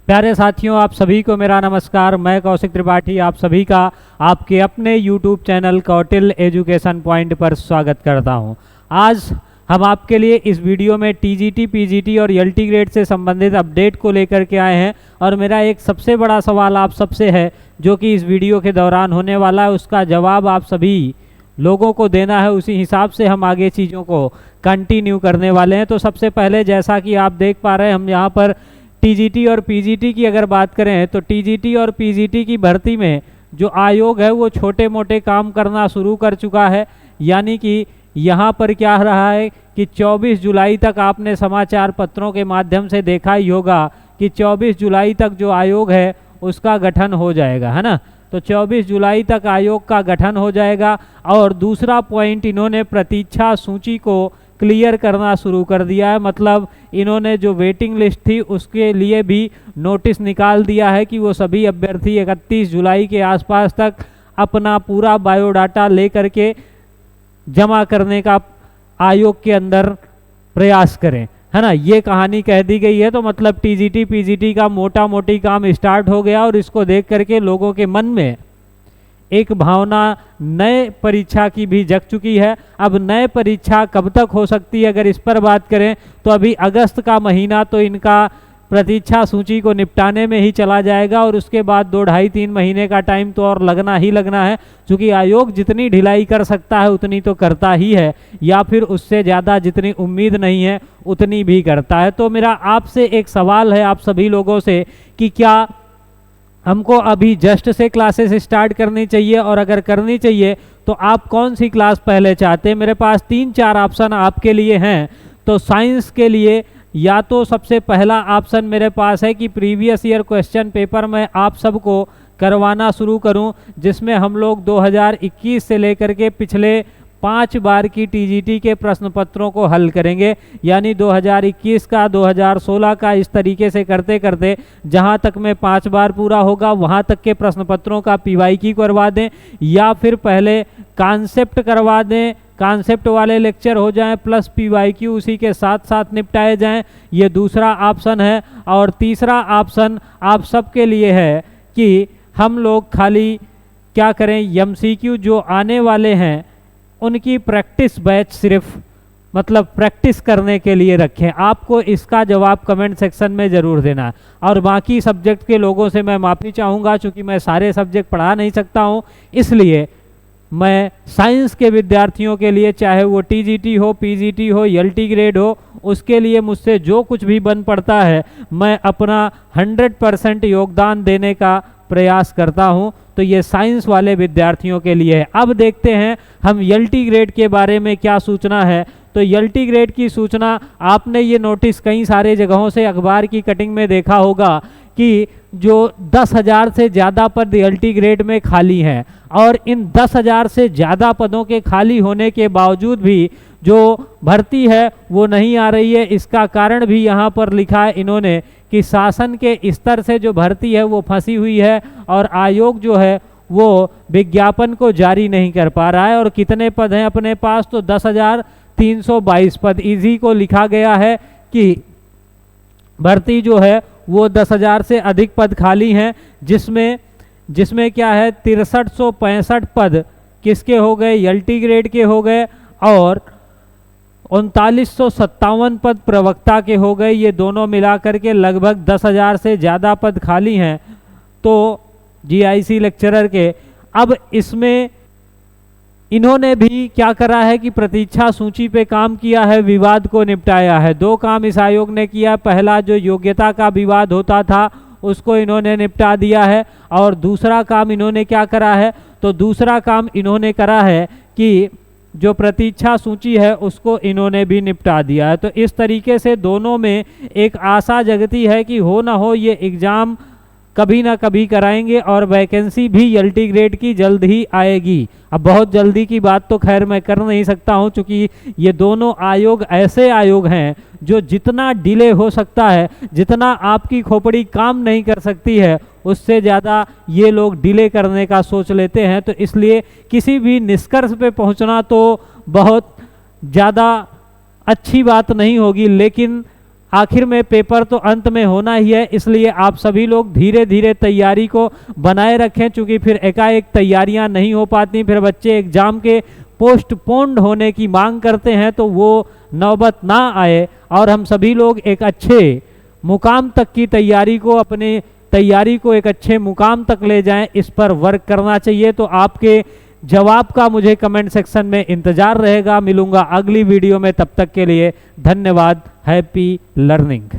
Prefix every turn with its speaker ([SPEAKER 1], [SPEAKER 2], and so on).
[SPEAKER 1] प्यारे साथियों, आप सभी को मेरा नमस्कार। मैं कौशिक त्रिपाठी आप सभी का आपके अपने YouTube channel Kautilya education point पर स्वागत करता हूं। आज हम आपके लिए इस वीडियो में TGT, PGT और LT ग्रेड से संबंधित अपडेट को लेकर के आए हैं और मेरा एक सबसे बड़ा सवाल आप सबसे है जो कि इस वीडियो के दौरान होने वाला है, उसका जवाब आप सभी लोगों को देना है। उसी हिसाब से हम आगे चीज़ों को कंटिन्यू करने वाले हैं। तो सबसे पहले जैसा कि आप देख पा रहे हैं, हम यहाँ पर TGT और PGT की अगर बात करें तो TGT और PGT की भर्ती में जो आयोग है वो छोटे मोटे काम करना शुरू कर चुका है। यानी कि यहाँ पर क्या रहा है कि 24 जुलाई तक आपने समाचार पत्रों के माध्यम से देखा ही होगा कि 24 जुलाई तक जो आयोग है उसका गठन हो जाएगा, है ना। तो 24 जुलाई तक आयोग का गठन हो जाएगा। और दूसरा पॉइंट, इन्होंने प्रतीक्षा सूची को क्लियर करना शुरू कर दिया है। मतलब इन्होंने जो वेटिंग लिस्ट थी उसके लिए भी नोटिस निकाल दिया है कि वो सभी अभ्यर्थी 31 जुलाई के आसपास तक अपना पूरा बायोडाटा लेकर के जमा करने का आयोग के अंदर प्रयास करें, है ना। ये कहानी कह दी गई है। तो मतलब TGT, PGT का मोटा मोटी काम स्टार्ट हो गया और इसको देख करके लोगों के मन में एक भावना नए परीक्षा की भी जग चुकी है। अब नए परीक्षा कब तक हो सकती है अगर इस पर बात करें तो अभी अगस्त का महीना तो इनका प्रतीक्षा सूची को निपटाने में ही चला जाएगा और उसके बाद 2-2.5-3 महीने का टाइम तो और लगना ही लगना है। क्योंकि आयोग जितनी ढिलाई कर सकता है उतनी तो करता ही है, या फिर उससे ज़्यादा जितनी उम्मीद नहीं है उतनी भी करता है। तो मेरा आपसे एक सवाल है आप सभी लोगों से कि क्या हमको अभी जस्ट से क्लासेस स्टार्ट करनी चाहिए, और अगर करनी चाहिए तो आप कौन सी क्लास पहले चाहते हैं। मेरे पास 3-4 ऑप्शन आपके लिए हैं। तो साइंस के लिए या तो सबसे पहला ऑप्शन मेरे पास है कि प्रीवियस ईयर क्वेश्चन पेपर में आप सबको करवाना शुरू करूं, जिसमें हम लोग 2021 से लेकर के पिछले 5 बार की TGT के प्रश्न पत्रों को हल करेंगे। यानी 2021 का, 2016 का, इस तरीके से करते करते जहां तक में 5 बार पूरा होगा वहां तक के प्रश्न पत्रों का PYQ करवा दें, या फिर पहले कॉन्सेप्ट करवा दें, कॉन्सेप्ट वाले लेक्चर हो जाएं प्लस PYQ उसी के साथ साथ निपटाए जाएं। ये दूसरा ऑप्शन है। और तीसरा ऑप्शन आप सबके लिए है कि हम लोग खाली क्या करें, MCQ जो आने वाले हैं उनकी प्रैक्टिस बैच सिर्फ मतलब प्रैक्टिस करने के लिए रखें। आपको इसका जवाब कमेंट सेक्शन में ज़रूर देना। और बाकी सब्जेक्ट के लोगों से मैं माफ़ी चाहूँगा क्योंकि मैं सारे सब्जेक्ट पढ़ा नहीं सकता हूँ, इसलिए मैं साइंस के विद्यार्थियों के लिए, चाहे वो TGT हो, PGT हो, LT ग्रेड हो, उसके लिए मुझसे जो कुछ भी बन पड़ता है मैं अपना 100% योगदान देने का प्रयास करता हूं। तो ये साइंस वाले विद्यार्थियों के लिए है। अब देखते हैं हम LT ग्रेड के बारे में क्या सूचना है। तो LT ग्रेड की सूचना आपने ये नोटिस कई सारे जगहों से अखबार की कटिंग में देखा होगा कि जो 10,000 से ज़्यादा पद LT ग्रेड में खाली हैं, और इन 10,000 से ज़्यादा पदों के खाली होने के बावजूद भी जो भर्ती है वो नहीं आ रही है। इसका कारण भी यहाँ पर लिखा है इन्होंने कि शासन के स्तर से जो भर्ती है वो फंसी हुई है और आयोग जो है वो विज्ञापन को जारी नहीं कर पा रहा है। और कितने पद हैं अपने पास, तो 10,322 पद। इजी को लिखा गया है कि भर्ती जो है वो 10,000 से अधिक पद खाली हैं, जिसमें क्या है 6365 पद किसके हो गए, LT ग्रेड के हो गए, और 3957 पद प्रवक्ता के हो गए। ये दोनों मिलाकर के लगभग 10,000 से ज़्यादा पद खाली हैं तो GIC लेक्चरर के। अब इसमें इन्होंने भी क्या करा है कि प्रतीक्षा सूची पे काम किया है, विवाद को निपटाया है। 2 काम इस आयोग ने किया। पहला जो योग्यता का विवाद होता था उसको इन्होंने निपटा दिया है, और दूसरा काम इन्होंने क्या करा है, तो दूसरा काम इन्होंने करा है कि जो प्रतीक्षा सूची है उसको इन्होंने भी निपटा दिया है। तो इस तरीके से दोनों में एक आशा जगती है कि हो ना हो ये एग्ज़ाम कभी ना कभी कराएंगे और वैकेंसी भी LT ग्रेड की जल्द ही आएगी। अब बहुत जल्दी की बात तो खैर मैं कर नहीं सकता हूं, क्योंकि ये दोनों आयोग ऐसे आयोग हैं जो जितना डिले हो सकता है, जितना आपकी खोपड़ी काम नहीं कर सकती है, उससे ज़्यादा ये लोग डिले करने का सोच लेते हैं। तो इसलिए किसी भी निष्कर्ष पे पहुंचना तो बहुत ज़्यादा अच्छी बात नहीं होगी, लेकिन आखिर में पेपर तो अंत में होना ही है, इसलिए आप सभी लोग धीरे धीरे तैयारी को बनाए रखें, क्योंकि फिर एकाएक तैयारियां नहीं हो पाती, फिर बच्चे एग्जाम के पोस्टपोन्ड होने की मांग करते हैं, तो वो नौबत ना आए और हम सभी लोग एक अच्छे मुकाम तक की तैयारी को, अपने तैयारी को एक अच्छे मुकाम तक ले जाएं, इस पर वर्क करना चाहिए। तो आपके जवाब का मुझे कमेंट सेक्शन में इंतजार रहेगा। मिलूंगा अगली वीडियो में, तब तक के लिए धन्यवाद। Happy learning.